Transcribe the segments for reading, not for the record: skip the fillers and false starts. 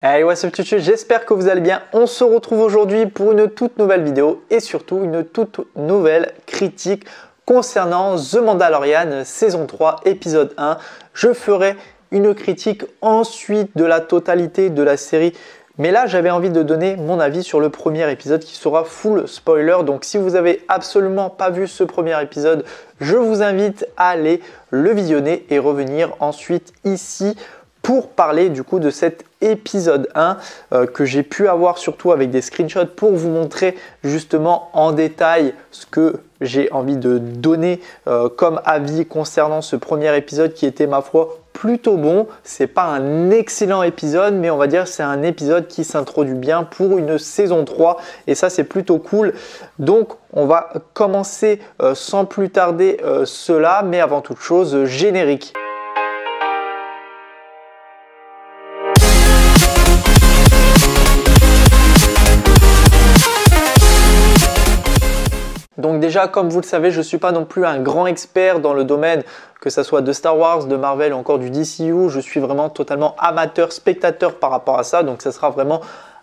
Hey, what's up tutu, j'espère que vous allez bien. On se retrouve aujourd'hui pour une toute nouvelle vidéo et surtout une toute nouvelle critique concernant The Mandalorian saison 3 épisode 1. Je ferai une critique ensuite de la totalité de la série. Mais là, j'avais envie de donner mon avis sur le premier épisode qui sera full spoiler. Donc si vous avez absolument pas vu ce premier épisode, je vous invite à aller le visionner et revenir ensuite ici pour parler du coup de cet épisode 1 que j'ai pu avoir surtout avec des screenshots pour vous montrer justement en détail ce que j'ai envie de donner comme avis concernant ce premier épisode qui était ma foi plutôt bon. C'est pas un excellent épisode, mais on va dire c'est un épisode qui s'introduit bien pour une saison 3 et ça c'est plutôt cool. Donc on va commencer sans plus tarder cela, mais avant toute chose générique. Donc déjà, comme vous le savez, je ne suis pas non plus un grand expert dans le domaine, que ce soit de Star Wars, de Marvel ou encore du DCU. Je suis vraiment totalement amateur, spectateur par rapport à ça. Donc ça sera vraiment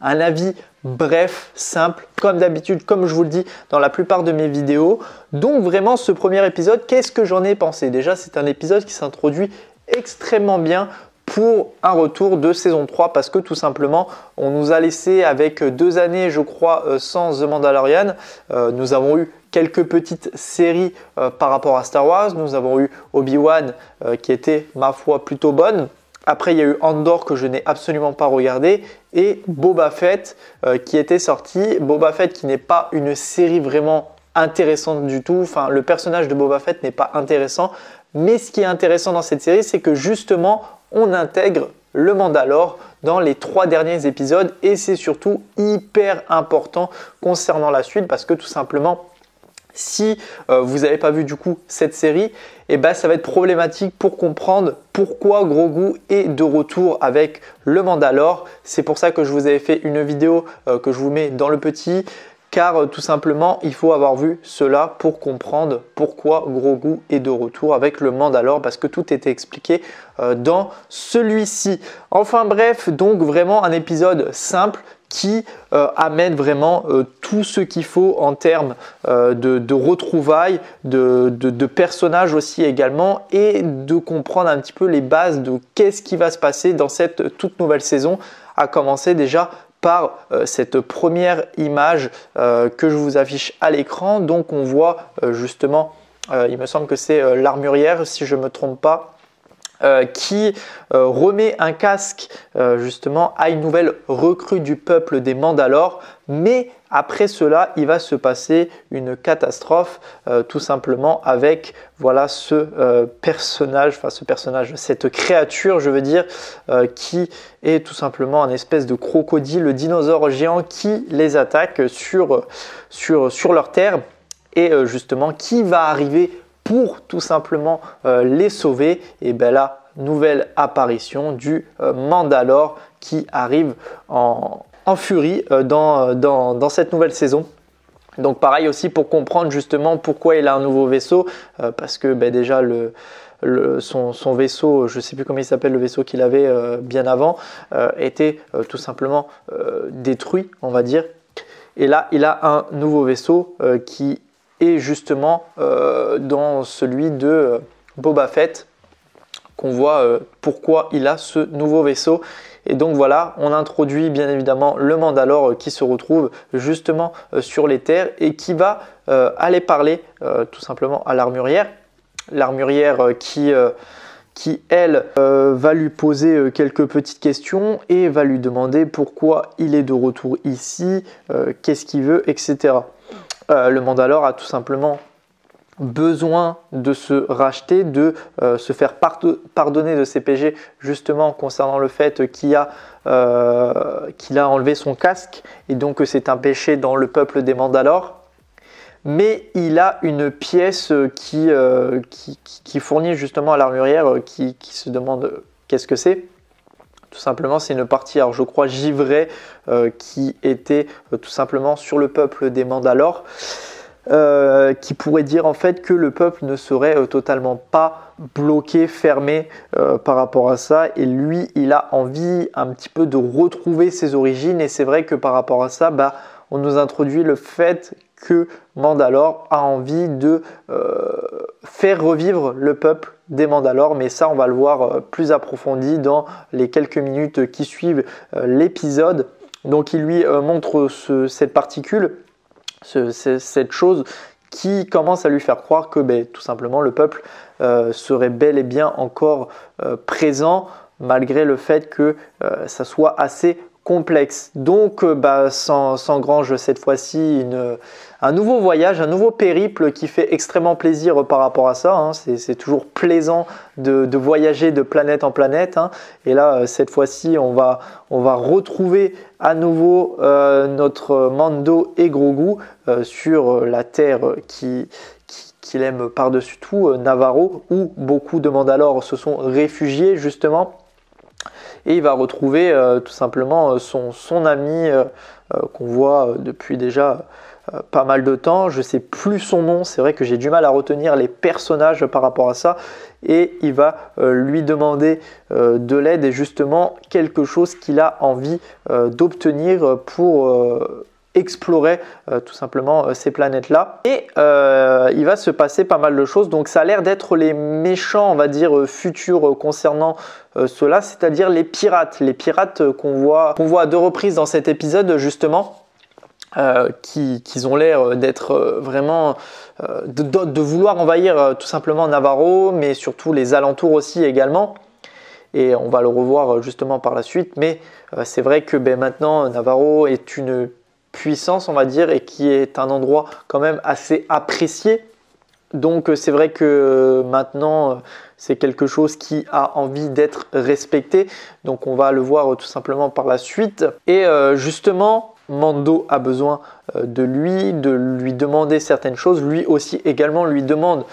un avis bref, simple, comme d'habitude, comme je vous le dis dans la plupart de mes vidéos. Donc vraiment, ce premier épisode, qu'est-ce que j'en ai pensé? Déjà, c'est un épisode qui s'introduit extrêmement bien pour un retour de saison 3 parce que tout simplement on nous a laissé avec 2 années je crois sans The Mandalorian. Nous avons eu quelques petites séries par rapport à Star Wars. Nous avons eu Obi-Wan qui était ma foi plutôt bonne. Après il y a eu Andor que je n'ai absolument pas regardé et Boba Fett qui était sorti. Boba Fett qui n'est pas une série vraiment intéressante du tout. Enfin, le personnage de Boba Fett n'est pas intéressant. Mais ce qui est intéressant dans cette série, c'est que justement, on intègre le Mandalore dans les 3 derniers épisodes et c'est surtout hyper important concernant la suite parce que tout simplement, si vous n'avez pas vu du coup cette série, eh ben, ça va être problématique pour comprendre pourquoi Grogu est de retour avec le Mandalore. C'est pour ça que je vous avais fait une vidéo que je vous mets dans le petit. Car tout simplement, il faut avoir vu cela pour comprendre pourquoi Grogu est de retour avec le Mandalore parce que tout était expliqué dans celui-ci. Enfin bref, donc vraiment un épisode simple qui amène vraiment tout ce qu'il faut en termes de retrouvailles, de personnages aussi également et de comprendre un petit peu les bases de qu'est-ce qui va se passer dans cette toute nouvelle saison, à commencer déjà par cette première image que je vous affiche à l'écran. Donc on voit justement, il me semble que c'est l'armurière si je ne me trompe pas, qui remet un casque justement à une nouvelle recrue du peuple des Mandalores. Mais après cela, il va se passer une catastrophe tout simplement avec voilà ce personnage, cette créature, je veux dire, qui est tout simplement un espèce de crocodile, le dinosaure géant qui les attaque sur leur terre et justement qui va arriver pour tout simplement les sauver. Et bien là, nouvelle apparition du Mandalore qui arrive en furie dans cette nouvelle saison. Donc pareil aussi pour comprendre justement pourquoi il a un nouveau vaisseau, parce que déjà son vaisseau, je ne sais plus comment il s'appelle, le vaisseau qu'il avait bien avant, était tout simplement détruit, on va dire. Et là, il a un nouveau vaisseau qui est justement dans celui de Boba Fett, qu'on voit pourquoi il a ce nouveau vaisseau. Et donc voilà, on introduit bien évidemment le Mandalore qui se retrouve justement sur les terres et qui va aller parler tout simplement à l'armurière. L'armurière qui elle va lui poser quelques petites questions et va lui demander pourquoi il est de retour ici, qu'est-ce qu'il veut, etc. Le Mandalore a tout simplement besoin de se racheter, de se faire pardonner de ses péchés justement concernant le fait qu'il a enlevé son casque et donc c'est un péché dans le peuple des Mandalores. Mais il a une pièce qui fournit justement à l'armurière qui se demande qu'est-ce que c'est. Tout simplement, c'est une partie, alors je crois givrée, qui était tout simplement sur le peuple des Mandalores. qui pourrait dire en fait que le peuple ne serait totalement pas bloqué, fermé par rapport à ça, et lui il a envie un petit peu de retrouver ses origines. Et c'est vrai que par rapport à ça, on nous introduit le fait que Mandalore a envie de faire revivre le peuple des Mandalores, mais ça on va le voir plus approfondi dans les quelques minutes qui suivent l'épisode. Donc il lui montre cette particule, cette chose qui commence à lui faire croire que tout simplement le peuple serait bel et bien encore présent, malgré le fait que ça soit assez complexe. Donc s'engrange cette fois-ci un nouveau voyage, un nouveau périple qui fait extrêmement plaisir par rapport à ça, hein. C'est toujours plaisant de voyager de planète en planète, hein. Et là cette fois-ci on va retrouver à nouveau notre Mando et Grogu sur la terre qu'il aime par-dessus tout, Navarro, où beaucoup de Mandalores se sont réfugiés justement. Et il va retrouver tout simplement son ami qu'on voit depuis déjà pas mal de temps. Je ne sais plus son nom, c'est vrai que j'ai du mal à retenir les personnages par rapport à ça. Et il va lui demander de l'aide et justement quelque chose qu'il a envie d'obtenir pour explorer tout simplement ces planètes-là. Et il va se passer pas mal de choses. Donc ça a l'air d'être les méchants, on va dire, futurs concernant cela, c'est-à-dire les pirates. Les pirates qu'on voit à deux reprises dans cet épisode, justement. Qui ont l'air d'être vraiment de vouloir envahir tout simplement Navarro, mais surtout les alentours aussi également, et on va le revoir justement par la suite. Mais c'est vrai que maintenant Navarro est une puissance, on va dire, et qui est un endroit quand même assez apprécié. Donc c'est vrai que maintenant c'est quelque chose qui a envie d'être respecté, donc on va le voir tout simplement par la suite. Et justement Mando a besoin de lui demander certaines choses. Lui aussi également lui demande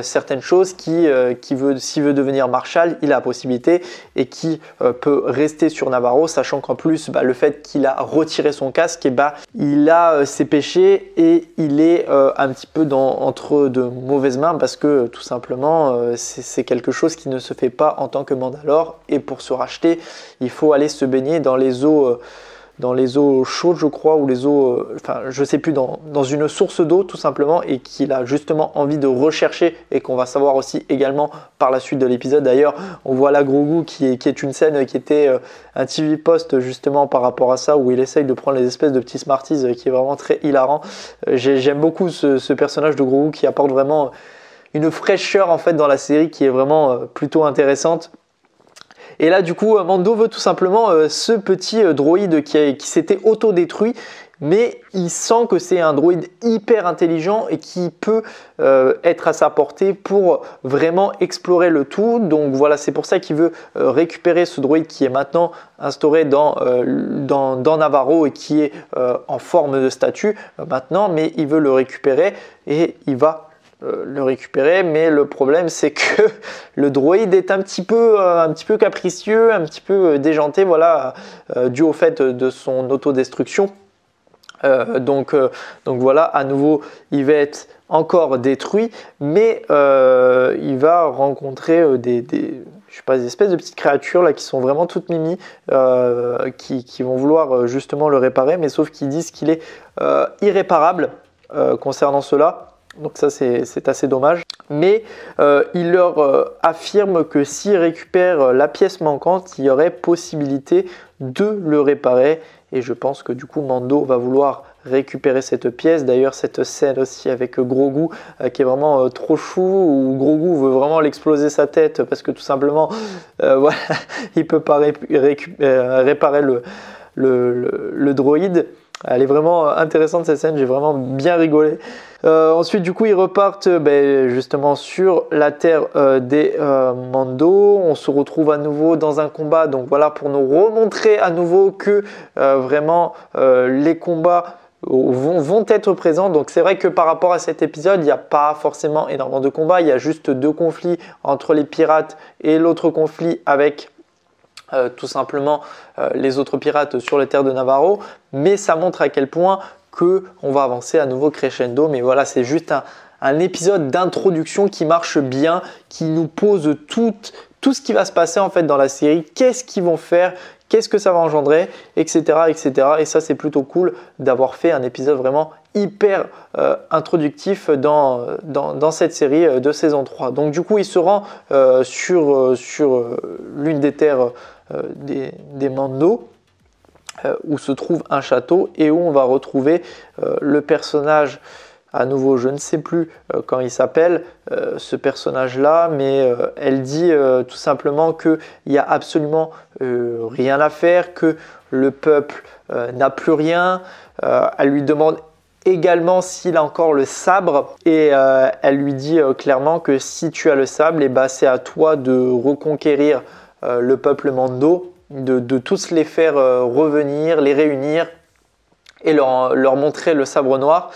certaines choses s'il veut devenir Marshal, il a la possibilité, et qui peut rester sur Navarro, sachant qu'en plus le fait qu'il a retiré son casque, il a ses péchés et il est un petit peu entre de mauvaises mains, parce que tout simplement c'est quelque chose qui ne se fait pas en tant que Mandalore, et pour se racheter il faut aller se baigner dans les eaux chaudes, je crois, ou les eaux, je sais plus, dans une source d'eau tout simplement, et qu'il a justement envie de rechercher, et qu'on va savoir aussi également par la suite de l'épisode. D'ailleurs, on voit là Grogu qui est une scène qui était un TV post justement par rapport à ça, où il essaye de prendre les espèces de petits Smarties, qui est vraiment très hilarant. J'aime beaucoup ce personnage de Grogu qui apporte vraiment une fraîcheur en fait dans la série qui est vraiment plutôt intéressante. Et là du coup Mando veut tout simplement ce petit droïde qui s'était autodétruit, mais il sent que c'est un droïde hyper intelligent et qui peut être à sa portée pour vraiment explorer le tout. Donc voilà, c'est pour ça qu'il veut récupérer ce droïde qui est maintenant instauré dans Navarro, et qui est en forme de statue maintenant, mais il veut le récupérer et il va le récupérer. Mais le problème c'est que le droïde est un petit peu capricieux, un petit peu déjanté, voilà, dû au fait de son autodestruction. Donc voilà, à nouveau il va être encore détruit, mais il va rencontrer des espèces de petites créatures là qui sont vraiment toutes mimi, qui vont vouloir justement le réparer, mais sauf qu'ils disent qu'il est irréparable concernant cela. Donc ça c'est assez dommage, mais il leur affirme que s'ils récupèrent la pièce manquante, il y aurait possibilité de le réparer. Et je pense que du coup Mando va vouloir récupérer cette pièce. D'ailleurs cette scène aussi avec Grogu qui est vraiment trop chou, où Grogu veut vraiment l'exploser sa tête, parce que tout simplement voilà, il peut pas réparer le droïde. Elle est vraiment intéressante cette scène, j'ai vraiment bien rigolé. Ensuite du coup ils repartent justement sur la terre des Mando. On se retrouve à nouveau dans un combat, donc voilà, pour nous remontrer à nouveau que vraiment les combats vont être présents. Donc c'est vrai que par rapport à cet épisode, il n'y a pas forcément énormément de combats, il y a juste 2 conflits entre les pirates et l'autre conflit avec tout simplement les autres pirates sur les terres de Navarro. Mais ça montre à quel point qu'on va avancer à nouveau crescendo. Mais voilà, c'est juste un épisode d'introduction qui marche bien, qui nous pose tout ce qui va se passer en fait dans la série, qu'est-ce qu'ils vont faire, qu'est-ce que ça va engendrer, etc. etc. Et ça, c'est plutôt cool d'avoir fait un épisode vraiment hyper introductif dans cette série de saison 3. Donc du coup, il se rend sur l'une des terres des Mando, où se trouve un château et où on va retrouver le personnage. À nouveau, je ne sais plus comment il s'appelle, ce personnage-là, mais elle dit tout simplement qu'il n'y a absolument rien à faire, que le peuple n'a plus rien. Elle lui demande également s'il a encore le sabre et elle lui dit clairement que si tu as le sabre, eh ben, c'est à toi de reconquérir le peuple Mando, de tous les faire revenir, les réunir et leur montrer le sabre noir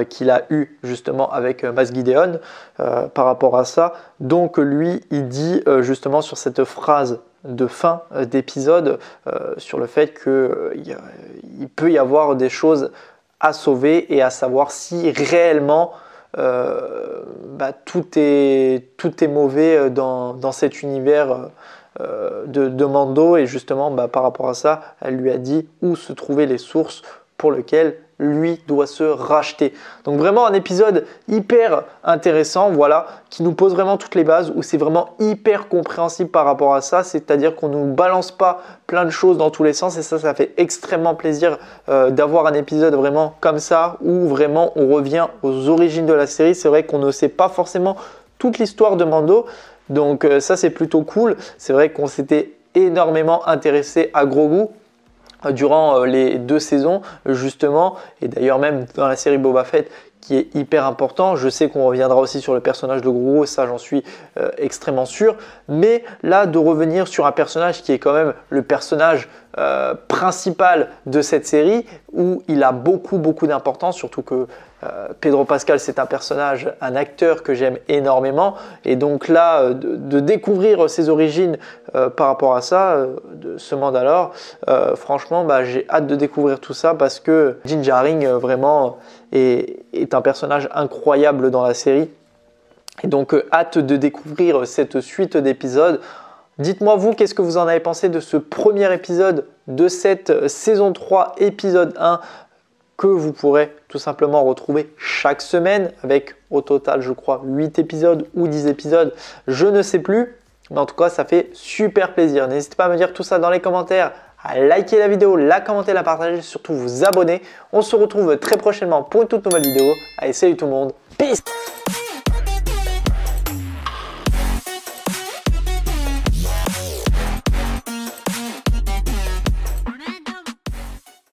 qu'il a eu justement avec Mace Gideon par rapport à ça. Donc lui, il dit justement sur cette phrase de fin d'épisode sur le fait qu'il peut y avoir des choses à sauver et à savoir si réellement tout est mauvais dans cet univers de Mando. Et justement par rapport à ça, elle lui a dit où se trouvaient les sources pour lesquelles lui doit se racheter. Donc vraiment un épisode hyper intéressant, voilà, qui nous pose vraiment toutes les bases, où c'est vraiment hyper compréhensible par rapport à ça, c'est-à-dire qu'on ne nous balance pas plein de choses dans tous les sens, et ça fait extrêmement plaisir d'avoir un épisode vraiment comme ça, où vraiment on revient aux origines de la série. C'est vrai qu'on ne sait pas forcément toute l'histoire de Mando, donc ça c'est plutôt cool. C'est vrai qu'on s'était énormément intéressé à Grogu durant les 2 saisons justement, et d'ailleurs même dans la série Boba Fett qui est hyper important. Je sais qu'on reviendra aussi sur le personnage de Grogu, ça j'en suis extrêmement sûr, mais là de revenir sur un personnage qui est quand même le personnage principal de cette série, où il a beaucoup d'importance, surtout que Pedro Pascal c'est un personnage, un acteur que j'aime énormément, et donc là de découvrir ses origines par rapport à ça, de ce Mandalore, franchement j'ai hâte de découvrir tout ça, parce que Din Djarin vraiment est un personnage incroyable dans la série, et donc hâte de découvrir cette suite d'épisodes. Dites-moi vous, qu'est-ce que vous en avez pensé de ce premier épisode de cette saison 3, épisode 1, que vous pourrez tout simplement retrouver chaque semaine, avec au total je crois 8 épisodes ou 10 épisodes, je ne sais plus, mais en tout cas ça fait super plaisir. N'hésitez pas à me dire tout ça dans les commentaires, à liker la vidéo, la commenter, la partager, surtout vous abonner. On se retrouve très prochainement pour une toute nouvelle vidéo. Allez, salut tout le monde, peace!